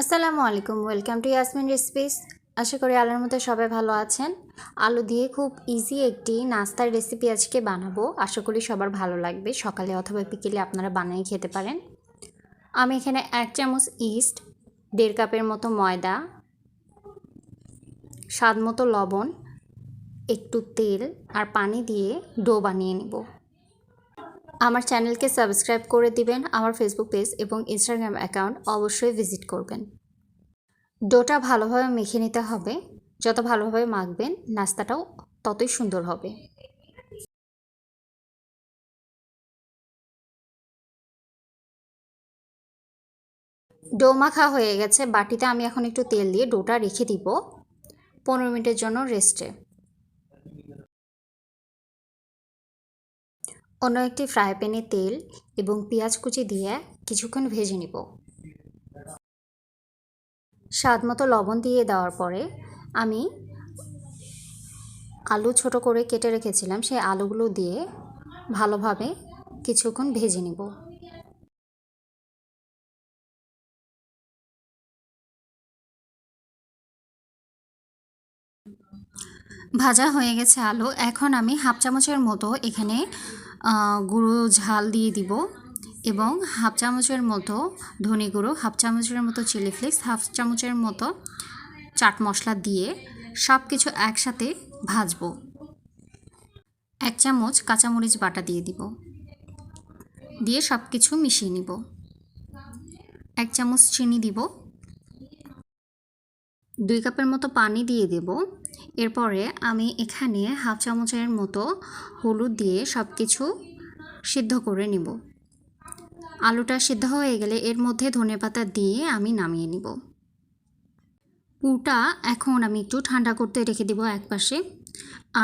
আসসালামু আলাইকুম, welcome to Yasmin recipes. আশা করি আল্লাহর মতো সবাই ভালো আছেন। আলু দিয়ে খুব ইজি একটি নাস্তার রেসিপি আজকে বানাবো। আশা করি সবার ভালো লাগবে। সকালে অথবা বিকেলে আপনারা বানিয়ে খেতে পারেন। আমি এখানে 1 চামচ ইস্ট, 1.5 কাপের মতো ময়দা, স্বাদ মতো লবণ, একটু তেল আর পানি দিয়ে ডো বানিয়ে নেব। আমার চ্যানেলকে সাবস্ক্রাইব করে দিবেন। আমার ফেসবুক পেজ এবং ইনস্টাগ্রাম অ্যাকাউন্ট অবশ্যই ভিজিট করবেন। ডোটা ভালোভাবে মেখে নিতে হবে। যত ভালোভাবে মাখবেন নাস্তাটাও ততই সুন্দর হবে। ডো মাখা হয়ে গেছে। বাটিতে আমি এখন একটু তেল দিয়ে ডোটা রেখে দিব 15 মিনিটের জন্য রেস্টে। অন্য একটি ফ্রাই প্যানে তেল এবং পেঁয়াজ কুচি দিয়ে কিছুক্ষণ ভেজে নিব। স্বাদ মতো লবণ দিয়ে দেওয়ার পরে আমি আলু ছোট করে কেটে রেখেছিলাম, সেই আলুগুলো দিয়ে ভালোভাবে কিছুক্ষণ ভেজে নিব। ভাজা হয়ে গেছে আলু। এখন আমি হাফ চামচের মতো এখানে গুঁড়ো ঝাল দিয়ে দিব এবং হাফ চামচের মতো ধনে গুঁড়ো, হাফ চামচের মতো চিলি ফ্লেক্স, হাফ চামচের মতো চাট মশলা দিয়ে সব কিছু একসাথে ভাজবো। 1 চামচ কাঁচামরিচ বাটা দিয়ে দিব, দিয়ে সব কিছু মিশিয়ে নিব। 1 চামচ চিনি দিব, 2 কাপের মতো পানি দিয়ে দেব। এরপরে আমি এখানে হাফ চামচের মতো হলুদ দিয়ে সব কিছু সিদ্ধ করে নিব। আলুটা সিদ্ধ হয়ে গেলে এর মধ্যে ধনেপাতা দিয়ে আমি নামিয়ে নিব। পুরটা এখন আমি একটু ঠান্ডা করতে রেখে দিব একপাশে।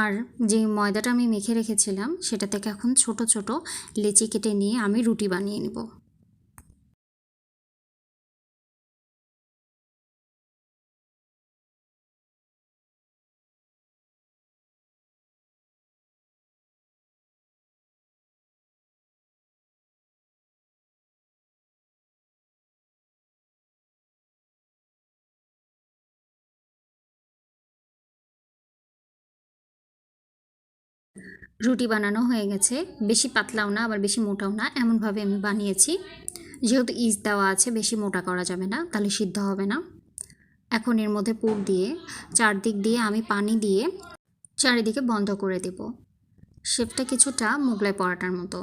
আর যে ময়দাটা আমি মেখে রেখেছিলাম সেটা থেকে এখন ছোট ছোট লেচি কেটে নিয়ে আমি রুটি বানিয়ে নিব। রুটি বানানো হয়ে গেছে। বেশি পাতলাও না আবার বেশি মোটাও না, এমনভাবে আমি বানিয়েছি। যেহেতু ইস্ট দেওয়া আছে বেশি মোটা করা যাবে না, তাহলে সিদ্ধ হবে না। এখন এর মধ্যে পুর দিয়ে চারদিক দিয়ে আমি পানি দিয়ে চারিদিকে বন্ধ করে দেব। শেপটা কিছুটা মোগলাই পরাটার মতো।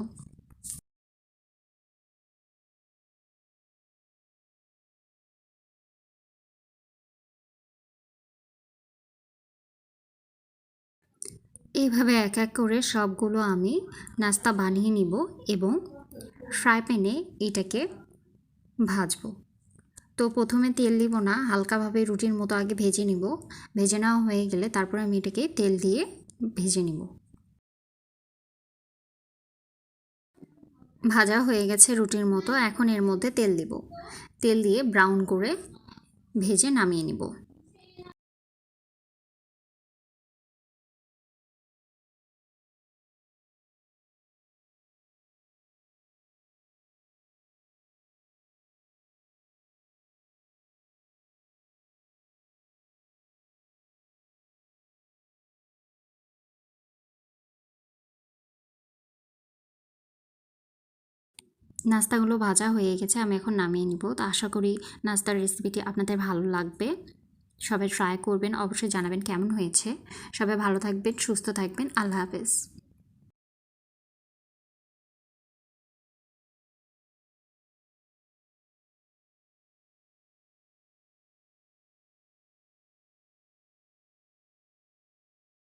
এইভাবে এক এক করে সবগুলো আমি নাস্তা বানিয়ে নিব এবং ফ্রাই প্যানে এটাকে ভাজবো। তো প্রথমে তেল দিব না, হালকাভাবে রুটির মতো আগে ভেজে নিব। ভেজে নেওয়া হয়ে গেলে তারপরে আমি এটাকে তেল দিয়ে ভেজে নিব। ভাজা হয়ে গেছে রুটির মতো। এখন এর মধ্যে তেল দিব। তেল দিয়ে ব্রাউন করে ভেজে নামিয়ে নিব। নাস্তাগুলো ভাজা হয়ে গেছে, আমি এখন নামিয়ে নিব। তো আশা করি নাস্তার রেসিপিটি আপনাদের ভালো লাগবে। সবাই ট্রাই করবেন, অবশ্যই জানাবেন কেমন হয়েছে। সবাই ভালো থাকবেন, সুস্থ থাকবেন। আল্লাহ হাফেজ।